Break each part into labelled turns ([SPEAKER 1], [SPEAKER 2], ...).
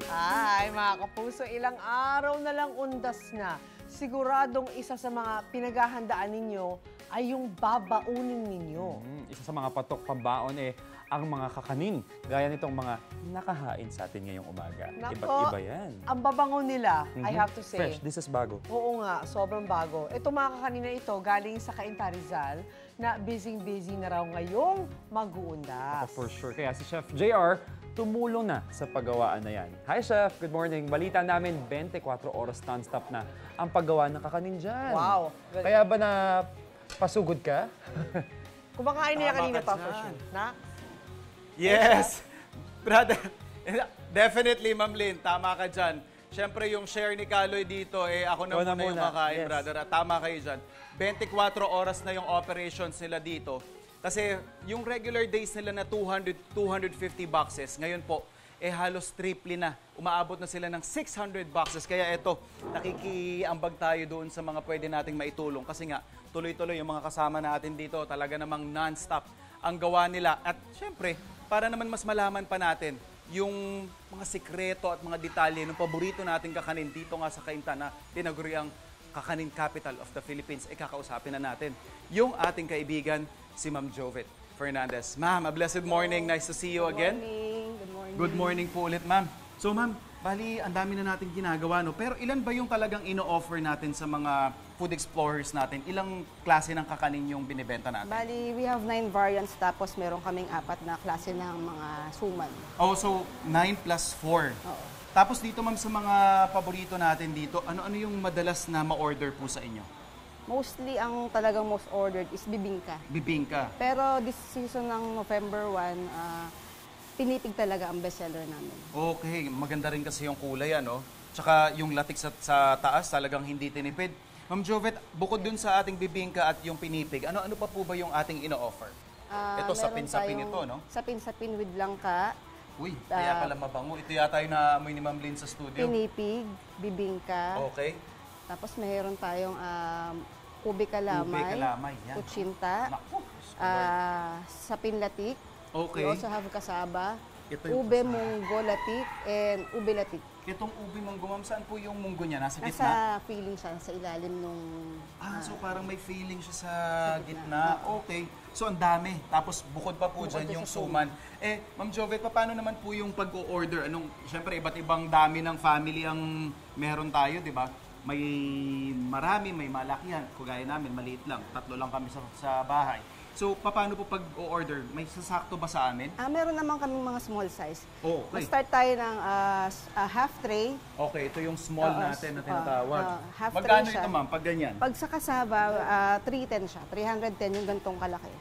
[SPEAKER 1] Ay, mga kapuso, ilang araw na lang undas na. Siguradong isa sa mga pinaghahandaan ninyo ay yung babaunin ninyo.
[SPEAKER 2] Isa sa mga patok pambaon ang mga kakanin. Gaya nitong mga nakahain sa atin ngayong umaga.
[SPEAKER 1] Nako,
[SPEAKER 2] Iba't iba yan.
[SPEAKER 1] ang babango nila, I have to say.
[SPEAKER 2] Fresh, this is bago.
[SPEAKER 1] Oo nga, sobrang bago. Ito mga kakanin na ito, galing sa Cainta Rizal, na busy-busy na raw ngayong mag-uundas.
[SPEAKER 2] For sure. Kaya si Chef JR, tumulong na sa paggawaan na yan. Hi Chef, good morning. Balita namin, 24 oras non-stop na ang paggawa ng kakanin dyan.
[SPEAKER 1] Wow.
[SPEAKER 2] Kaya ba na pasugod ka?
[SPEAKER 1] Kumakain nila
[SPEAKER 3] Tama
[SPEAKER 1] kanina
[SPEAKER 3] ka
[SPEAKER 1] pa for
[SPEAKER 3] dyan.
[SPEAKER 1] sure. Na?
[SPEAKER 3] Yes! Brother, definitely, Ma'am Lynn, tama ka dyan. Siyempre, yung share ni Kaloy dito, ako na muna yung makain,
[SPEAKER 2] yes.
[SPEAKER 3] brother. At tama kayo dyan. 24 oras na yung operations nila dito. Kasi yung regular days nila na 200-250 boxes, ngayon po, halos triple na. Umaabot na sila ng 600 boxes. Kaya eto, nakikiambag tayo doon sa mga pwede nating maitulong. Kasi nga, tuloy-tuloy yung mga kasama natin dito, talaga namang non-stop ang gawa nila. At syempre, para naman mas malaman pa natin yung mga sikreto at mga detalye ng paborito nating kakanin dito nga sa Cainta na tinaguri ang Kakanin Capital of the Philippines, kakausapin na natin yung ating kaibigan, si Ma'am Jovet Fernandez. Ma'am, a blessed morning. Nice to see you again.
[SPEAKER 4] Good morning.
[SPEAKER 3] Good morning po ulit, ma'am. So, ma'am, bali, ang dami na natin ginagawa, no? Pero ilan ba yung talagang ino-offer natin sa mga food explorers natin? Ilang klase ng kakanin yung binibenta natin?
[SPEAKER 4] Bali, we have 9 variants tapos meron kaming 4 na klase ng mga suman.
[SPEAKER 3] Oh, so 9 plus 4.
[SPEAKER 4] Oo.
[SPEAKER 3] Tapos dito, ma'am, sa mga paborito natin dito, ano-ano yung madalas na ma-order po sa inyo?
[SPEAKER 4] Mostly, ang talagang most ordered is bibingka.
[SPEAKER 3] Bibingka.
[SPEAKER 4] Pero this season ng November 1, pinipig talaga ang bestseller namin.
[SPEAKER 3] Okay, maganda rin kasi yung kulay, ano? Tsaka yung latik sa taas, talagang hindi tinipid. Ma'am Jovet, bukod dun sa ating bibingka at yung pinipig, ano-ano pa po ba yung ating ino-offer? Ito,
[SPEAKER 4] Meron
[SPEAKER 3] sapin-sapin
[SPEAKER 4] tayong
[SPEAKER 3] ito, no?
[SPEAKER 4] Sapin-sapin with langka,
[SPEAKER 3] Uy, kaya pala mabango. Ito yata yung naamoy ni Ma'am Lynn sa studio.
[SPEAKER 4] pinipig, bibingka.
[SPEAKER 3] Okay.
[SPEAKER 4] Tapos meron tayong ube kalamay,
[SPEAKER 3] Ube kalamay, yan.
[SPEAKER 4] kutsinta,
[SPEAKER 3] Naku,
[SPEAKER 4] sapin latik.
[SPEAKER 3] Okay.
[SPEAKER 4] We also have kasaba,
[SPEAKER 3] Ito yung
[SPEAKER 4] ube
[SPEAKER 3] kasaba.
[SPEAKER 4] munggo latik, and ube latik.
[SPEAKER 3] Itong ubi munggo, ma'am, saan po yung munggo niya? Nasa gitna?
[SPEAKER 4] Nasa feeling siya, sa ilalim nung...
[SPEAKER 3] So parang may feeling siya sa gitna. Okay. So ang dami. Tapos bukod pa po
[SPEAKER 4] Bukod
[SPEAKER 3] dyan
[SPEAKER 4] pa
[SPEAKER 3] yung
[SPEAKER 4] sa
[SPEAKER 3] suman. Ma'am Jovet, paano naman po yung pag-o-order? Siyempre, iba't ibang dami ng family ang meron tayo, di ba? May marami, may malakihan. Kagaya namin, maliit lang. 3 lang kami sa bahay. So, paano po pag-o-order? May sasakto ba sa amin?
[SPEAKER 4] meron naman kaming mga small size.
[SPEAKER 3] Okay.
[SPEAKER 4] Mag-start tayo ng half tray.
[SPEAKER 3] Okay, ito yung small natin na tinatawag.
[SPEAKER 4] half
[SPEAKER 3] Magkano
[SPEAKER 4] tray siya.
[SPEAKER 3] ito, ma'am, pag ganyan?
[SPEAKER 4] Pag sa kasaba, 310 siya. 310 yung gantong kalaki.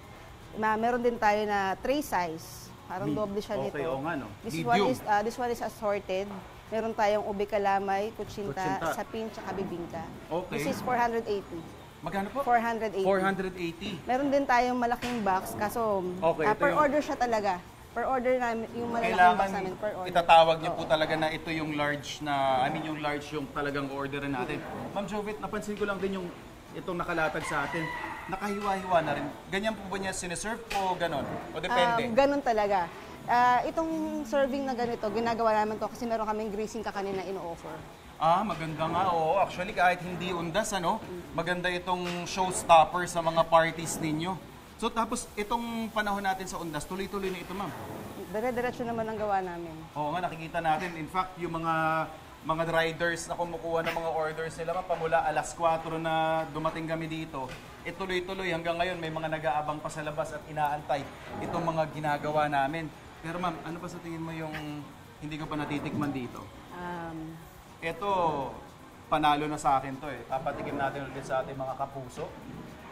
[SPEAKER 4] Meron din tayo na tray size. Parang doble siya nito.
[SPEAKER 3] Okay, oo nga, no?
[SPEAKER 4] This one is assorted. Meron tayong ube kalamay, kutsinta,
[SPEAKER 3] Kutsinta.
[SPEAKER 4] sapin, tsaka bibingka.
[SPEAKER 3] Okay.
[SPEAKER 4] This is 480.
[SPEAKER 3] Magkano po?
[SPEAKER 4] 480.
[SPEAKER 3] 480.
[SPEAKER 4] Meron din tayong malaking box, kaso
[SPEAKER 3] Okay, ito
[SPEAKER 4] per
[SPEAKER 3] yung-
[SPEAKER 4] order siya talaga. Per order namin, yung malalaking
[SPEAKER 3] Kailangan
[SPEAKER 4] box namin per order.
[SPEAKER 3] itatawag niyo po talaga na ito yung large na, yung large yung talagang orderin natin. Ma'am Jovet, napansin ko lang din yung itong nakalatag sa atin. Nakahiwa-hiwa na rin. Ganyan po ba niya sineserve o ganon? O depende?
[SPEAKER 4] Ganun talaga. Itong serving na ganito, ginagawa namin to kasi meron kaming greasing kakanin na ino-offer.
[SPEAKER 3] Maganda nga. Oo, actually kahit hindi undas, maganda itong showstopper sa mga parties ninyo. So tapos itong panahon natin sa undas, tuloy-tuloy na ito, ma'am.
[SPEAKER 4] Dire-diretso naman ang gawa namin.
[SPEAKER 3] Oo nga, nakikita natin. In fact, yung mga riders na kumukuha ng mga orders nila, pamula alas 4 na dumating kami dito, tuloy-tuloy hanggang ngayon may mga nag-aabang pa sa labas at inaantay itong mga ginagawa namin. Pero ma'am, ano pa sa tingin mo yung hindi ko pa natitikman dito? Ito, panalo na sa akin to Papatikim natin ulit sa ating mga kapuso.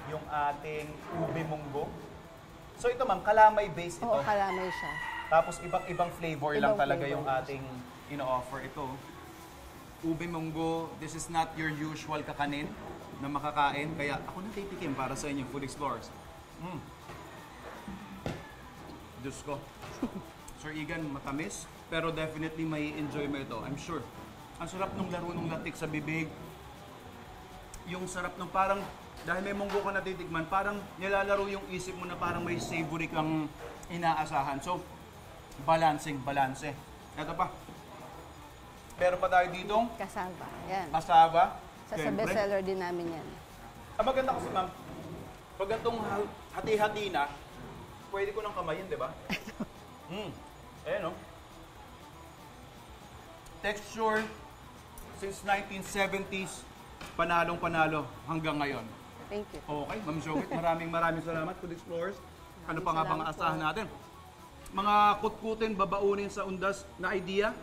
[SPEAKER 3] Yung ating ube munggo. So ito ma'am, kalamay-based ito.
[SPEAKER 4] Oo, kalamay siya.
[SPEAKER 3] Tapos ibang flavor lang
[SPEAKER 4] Ibang
[SPEAKER 3] talaga
[SPEAKER 4] flavor
[SPEAKER 3] yung ating ino-offer ito. Ube munggo, this is not your usual kakanin na makakain. Kaya ako natitikim para sa inyo, Food Explorers. Diyos ko. Sir Igan, matamis. Pero definitely may enjoy mo ito, I'm sure. Ang sarap nung laro nung latik sa bibig. Yung sarap nung parang, dahil may munggo ka natitikman, parang nilalaro yung isip mo na parang may savory kang inaasahan. So, balancing, balanse. Ito pa. Meron pa tayo ditong
[SPEAKER 4] Kasama. Yan.
[SPEAKER 3] cassava.
[SPEAKER 4] Sa
[SPEAKER 3] Siyempre.
[SPEAKER 4] bestseller din namin yan.
[SPEAKER 3] Ang maganda kasi ma'am, pag itong hati-hati na, pwede ko nang kamayin, di ba? Ayan, oh. Texture, since 1970s, panalong-panalo hanggang ngayon.
[SPEAKER 4] Thank you.
[SPEAKER 3] Okay, Ma'am Joey, maraming salamat, Food Explorers. Ano pa nga bang
[SPEAKER 4] salamat
[SPEAKER 3] asahan
[SPEAKER 4] po.
[SPEAKER 3] natin? Mga kutkutin, babaunin sa undas na idea,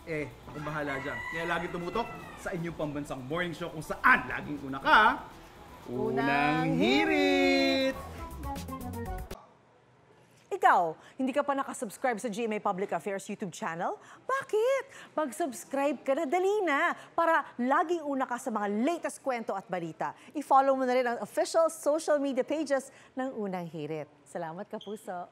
[SPEAKER 3] ako bahala dyan. Kaya lagi tumutok sa inyong pambansang morning show kung saan laging una ka, Unang Hirit!
[SPEAKER 1] Ikaw, hindi ka pa nakasubscribe sa GMA Public Affairs YouTube channel? Bakit? Mag-subscribe ka na, dali na, para laging una ka sa mga latest kwento at balita. I-follow mo na rin ang official social media pages ng Unang Hirit. Salamat, Kapuso.